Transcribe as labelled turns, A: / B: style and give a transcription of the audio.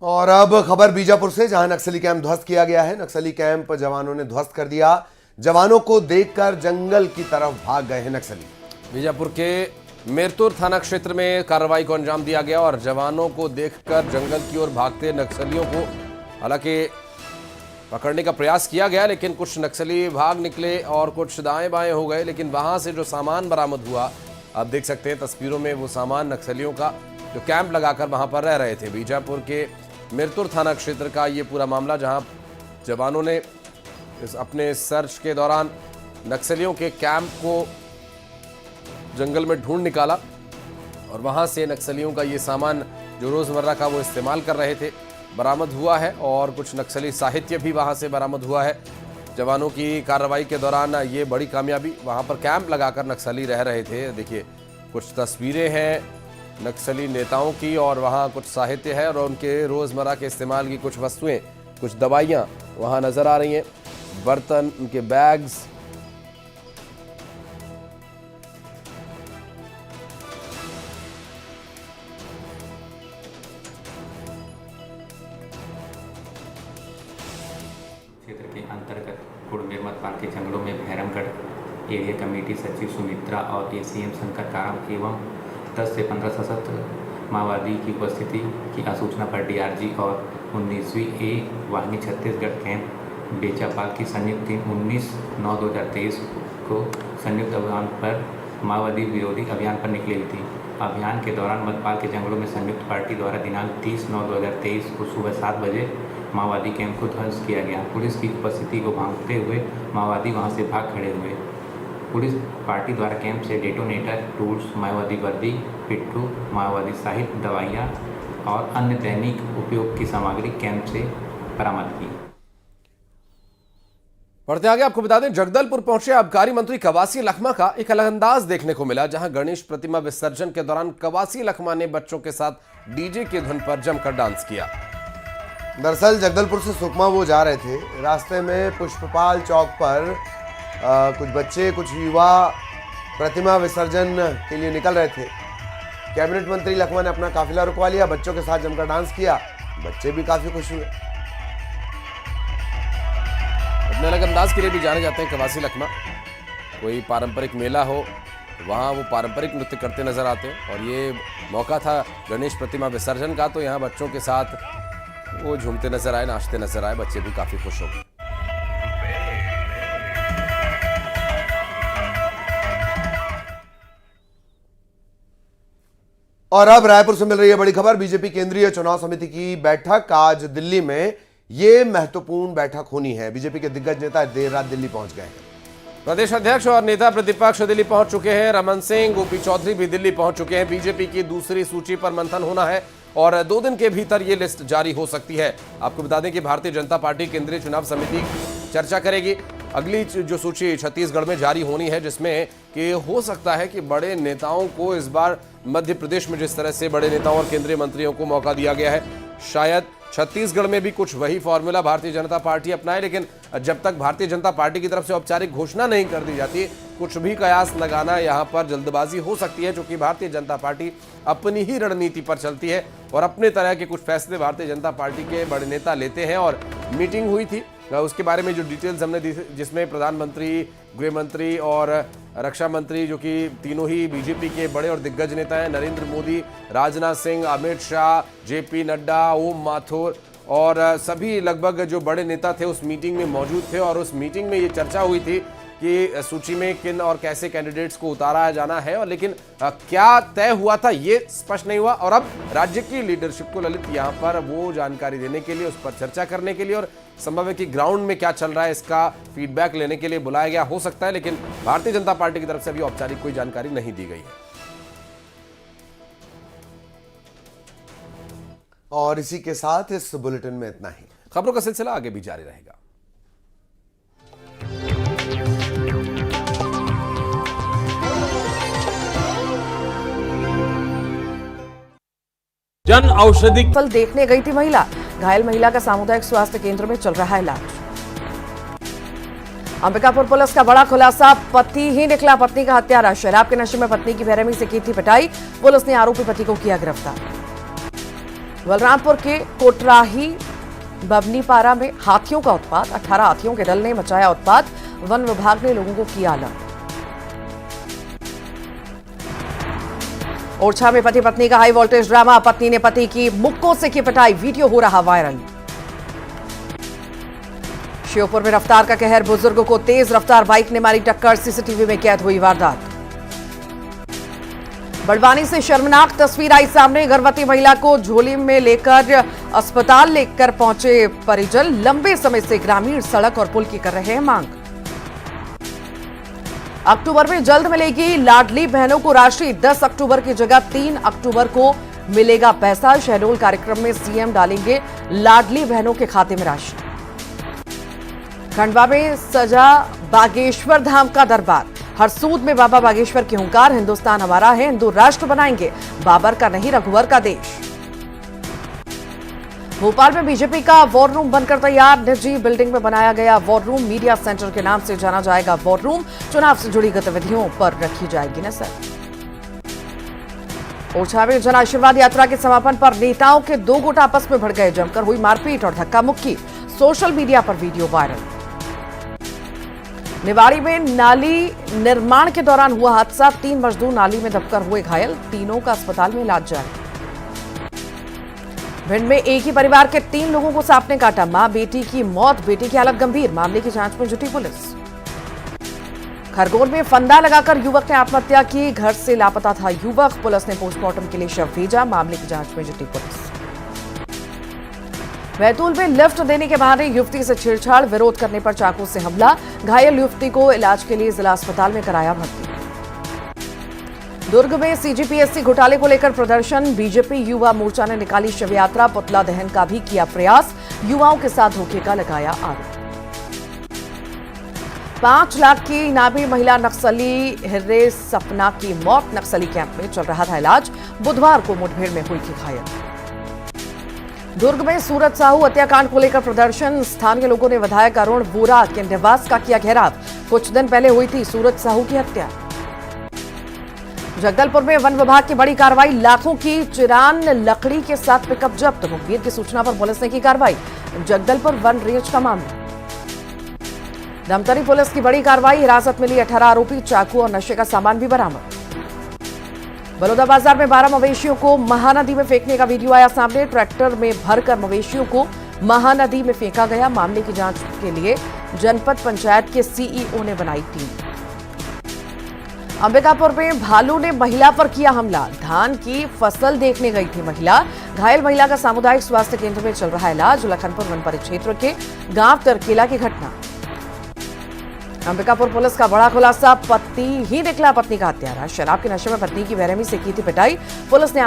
A: और अब खबर बीजापुर से, जहां नक्सली कैंप ध्वस्त किया गया है। नक्सली कैंप जवानों ने ध्वस्त कर दिया। जवानों को देखकर जंगल की तरफ भाग गए हैं नक्सली।
B: बीजापुर के मेरतुर थाना क्षेत्र में कार्रवाई को अंजाम दिया गया और जवानों को देखकर जंगल की ओर भागते नक्सलियों को हालांकि पकड़ने का प्रयास किया गया, लेकिन कुछ नक्सली भाग निकले और कुछ दाएं बाएं हो गए। लेकिन वहां से जो सामान बरामद हुआ, आप देख सकते हैं तस्वीरों में, वो सामान नक्सलियों का जो कैंप लगाकर वहां पर रह रहे थे। बीजापुर के मेरतुर थाना क्षेत्र का ये पूरा मामला, जहां जवानों ने अपने सर्च के दौरान नक्सलियों के कैंप को जंगल में ढूंढ निकाला और वहां से नक्सलियों का ये सामान जो रोजमर्रा का वो इस्तेमाल कर रहे थे बरामद हुआ है और कुछ नक्सली साहित्य भी वहां से बरामद हुआ है। जवानों की कार्रवाई के दौरान ये बड़ी कामयाबी, वहां पर कैंप लगाकर नक्सली रह रहे थे। देखिए कुछ तस्वीरें हैं नक्सली नेताओं की और वहाँ कुछ साहित्य है और उनके रोज़मर्रा के इस्तेमाल की कुछ वस्तुएं, कुछ दवाइयाँ वहाँ नज़र आ रही हैं, बर्तन, उनके बैग्स।
C: क्षेत्र के अंतर्गत कुड़मेर मतपाल के जंगलों में भैरमगढ़ एरिया कमेटी सचिव सुमित्रा और एसीएम शंकर कारम एवं 10 से 15 सशस्त्र माओवादी की उपस्थिति की आसूचना पर डीआरजी और 19वीं ए वाहिनी छत्तीसगढ़ कैंप बेचापाल की संयुक्त टीम 19/9/2023 को संयुक्त अभियान पर माओवादी विरोधी अभियान पर निकली हुई थी। अभियान के दौरान मतपाल के जंगलों में संयुक्त पार्टी द्वारा दिनांक 30/9/2023 को सुबह 7 बजे माओवादी कैंप को ध्वस्त किया गया। पुलिस की उपस्थिति को भांपते हुए माओवादी वहां से भाग खड़े हुए। पुलिस पार्टी द्वारा कैंप से डेटोनेटर, टूल्स, माओवादी वर्दी, पिट्ठू, माओवादी साहित्य, दवाइयाँ और अन्य दैनिक उपयोग की सामग्री कैंप से बरामद की।
B: बढ़ते आगे आपको बता दें, जगदलपुर पहुंचे आबकारी मंत्री कवासी लखमा का एक अलग अंदाज देखने को मिला, जहां गणेश प्रतिमा विसर्जन के दौरान कवासी लखमा ने बच्चों के साथ डीजे की धुन पर जमकर डांस किया।
A: दरअसल जगदलपुर से सुकमा वो जा रहे थे। रास्ते में पुष्पपाल चौक पर कुछ बच्चे, कुछ युवा प्रतिमा विसर्जन के लिए निकल रहे थे। कैबिनेट मंत्री लखमा ने अपना काफिला रुकवा लिया, बच्चों के साथ जमकर डांस किया। बच्चे भी काफी खुश हुए।
B: अपने अलग अंदाज के लिए भी जाने जाते हैं कवासी लखमा। कोई पारंपरिक मेला हो, वहाँ वो पारंपरिक नृत्य करते नजर आते हैं और ये मौका था गणेश प्रतिमा विसर्जन का, तो यहाँ बच्चों के साथ वो झूमते नजर आए, नाचते नजर आए। बच्चे भी काफी खुश हो गए।
A: और अब रायपुर से मिल रही है बड़ी खबर। बीजेपी केंद्रीय चुनाव समिति की बैठक आज दिल्ली में, ये महत्वपूर्ण बैठक होनी है। बीजेपी के दिग्गज नेता देर रात दिल्ली पहुंच गए हैं।
B: प्रदेश अध्यक्ष और नेता प्रतिपक्ष दिल्ली पहुंच चुके हैं। रमन सिंह, गोपी चौधरी भी दिल्ली पहुंच चुके हैं। बीजेपी की दूसरी सूची पर मंथन होना है और 2 दिन के भीतर ये लिस्ट जारी हो सकती है। आपको बता दें कि भारतीय जनता पार्टी केंद्रीय चुनाव समिति चर्चा करेगी। अगली जो सूची छत्तीसगढ़ में जारी होनी है, जिसमें कि हो सकता है कि बड़े नेताओं को इस बार मध्य प्रदेश में जिस तरह से बड़े नेताओं और केंद्रीय मंत्रियों को मौका दिया गया है, शायद छत्तीसगढ़ में भी कुछ वही फॉर्मूला भारतीय जनता पार्टी अपनाए। लेकिन जब तक भारतीय जनता पार्टी की तरफ से औपचारिक घोषणा नहीं कर दी जाती, कुछ भी कयास लगाना यहाँ पर जल्दबाजी हो सकती है, क्योंकि भारतीय जनता पार्टी अपनी ही रणनीति पर चलती है और अपने तरह के कुछ फैसले भारतीय जनता पार्टी के बड़े नेता लेते हैं। और मीटिंग हुई थी, उसके बारे में जो डिटेल्स हमने दी, जिसमें प्रधानमंत्री, गृह मंत्री और रक्षा मंत्री, जो कि तीनों ही बीजेपी के बड़े और दिग्गज नेता हैं, नरेंद्र मोदी, राजनाथ सिंह, अमित शाह, जेपी नड्डा, ओम माथुर और सभी लगभग जो बड़े नेता थे उस मीटिंग में मौजूद थे। और उस मीटिंग में ये चर्चा हुई थी कि सूची में किन और कैसे कैंडिडेट्स को उतारा जाना है, और लेकिन क्या तय हुआ था ये स्पष्ट नहीं हुआ। और अब राज्य की लीडरशिप को ललित यहाँ पर वो जानकारी देने के लिए, उस पर चर्चा करने के लिए और संभव है कि ग्राउंड में क्या चल रहा है इसका फीडबैक लेने के लिए बुलाया गया हो सकता है। लेकिन भारतीय जनता पार्टी की तरफ से अभी औपचारिक कोई जानकारी नहीं दी गई है।
A: और इसी के साथ इस बुलेटिन में इतना ही।
B: खबरों का सिलसिला आगे भी जारी रहेगा।
D: जन औषधि
E: फल देखने गई थी महिला, घायल महिला का सामुदायिक स्वास्थ्य केंद्र में चल रहा है इलाज। अंबिकापुर पुलिस का बड़ा खुलासा, पति ही निकला पत्नी का हत्यारा। शराब के नशे में पत्नी की बेरहमी से की थी पिटाई, पुलिस ने आरोपी पति को किया गिरफ्तार। बलरामपुर के कोटराही बबनीपारा में हाथियों का उत्पात, 18 हाथियों के दल ने मचाया उत्पात, वन विभाग ने लोगों को किया अलर्ट। ओरछा में पति पत्नी का हाई वोल्टेज ड्रामा, पत्नी ने पति की मुक्कों से की पिटाई, वीडियो हो रहा वायरल। श्योपुर में रफ्तार का कहर, बुजुर्ग को तेज रफ्तार बाइक ने मारी टक्कर, सीसीटीवी में कैद हुई वारदात। बड़वानी से शर्मनाक तस्वीर आई सामने, गर्भवती महिला को झोली में लेकर अस्पताल लेकर पहुंचे परिजन, लंबे समय से ग्रामीण सड़क और पुल की कर रहे हैं मांग। अक्टूबर में जल्द मिलेगी लाडली बहनों को राशि, 10 अक्टूबर की जगह 3 अक्टूबर को मिलेगा पैसा। शहडोल कार्यक्रम में सीएम डालेंगे लाडली बहनों के खाते में राशि। खंडवा में सजा बागेश्वर धाम का दरबार, हरसूद में बाबा बागेश्वर की हुंकार, हिंदुस्तान हमारा है, हिंदू राष्ट्र बनाएंगे, बाबर का नहीं रघुवर का देश। भोपाल में बीजेपी का वॉर रूम बनकर तैयार, निजी बिल्डिंग में बनाया गया वॉर रूम, मीडिया सेंटर के नाम से जाना जाएगा वॉर रूम, चुनाव से जुड़ी गतिविधियों पर रखी जाएगी नजर। ओरछा में जन आशीर्वाद यात्रा के समापन पर नेताओं के 2 गुट आपस में भिड़ गए, जमकर हुई मारपीट और धक्का मुक्की, सोशल मीडिया पर वीडियो वायरल। निवाड़ी में नाली निर्माण के दौरान हुआ हादसा, 3 मजदूर नाली में दबकर हुए घायल, तीनों का अस्पताल में इलाज जारी। भिंड में एक ही परिवार के 3 लोगों को सांप ने काटा, मां बेटी की मौत, बेटी की हालत गंभीर, मामले की जांच में जुटी पुलिस। खरगोन में फंदा लगाकर युवक ने आत्महत्या की, घर से लापता था युवक, पुलिस ने पोस्टमार्टम के लिए शव भेजा, मामले की जांच में जुटी पुलिस। बैतूल में लिफ्ट देने के बहाने युवती से छेड़छाड़, विरोध करने पर चाकू से हमला, घायल युवती को इलाज के लिए जिला अस्पताल में कराया भर्ती। दुर्ग में सीजीपीएससी घोटाले को लेकर प्रदर्शन, बीजेपी युवा मोर्चा ने निकाली शव यात्रा, पुतला दहन का भी किया प्रयास, युवाओं के साथ धोखे का लगाया आरोप। 5 लाख की इनामी महिला नक्सली हिर्रे सपना की मौत, नक्सली कैंप में चल रहा था इलाज, बुधवार को मुठभेड़ में हुई थी घायल। दुर्ग में सूरज साहू हत्याकांड को लेकर प्रदर्शन, स्थानीय लोगों ने विधायक अरुण वोरा के निवास का किया घेराव, कुछ दिन पहले हुई थी सूरज साहू की हत्या। जगदलपुर में वन विभाग की बड़ी कार्रवाई, लाखों की चिरान लकड़ी के साथ पिकअप जब्त, मुखबिर की सूचना पर पुलिस ने की कार्रवाई, जगदलपुर वन रेंज का मामला। धमतरी पुलिस की बड़ी कार्रवाई, हिरासत में लिए 18 आरोपी, चाकू और नशे का सामान भी बरामद। बलौदाबाजार में 12 मवेशियों को महानदी में फेंकने का वीडियो आया सामने, ट्रैक्टर में भरकर मवेशियों को महानदी में फेंका गया, मामले की जांच के लिए जनपद पंचायत के सीईओ ने बनाई टीम। अंबिकापुर में भालू ने महिला पर किया हमला, धान की फसल देखने गई थी महिला, घायल महिला का सामुदायिक स्वास्थ्य केंद्र में चल रहा इलाज, लखनपुर वन परिक्षेत्र के गांव तरकेला की घटना। अंबिकापुर पुलिस का बड़ा खुलासा, पति ही निकला पत्नी का हत्यारा, शराब के नशे में पत्नी की बेरहमी से की थी पिटाई, पुलिस ने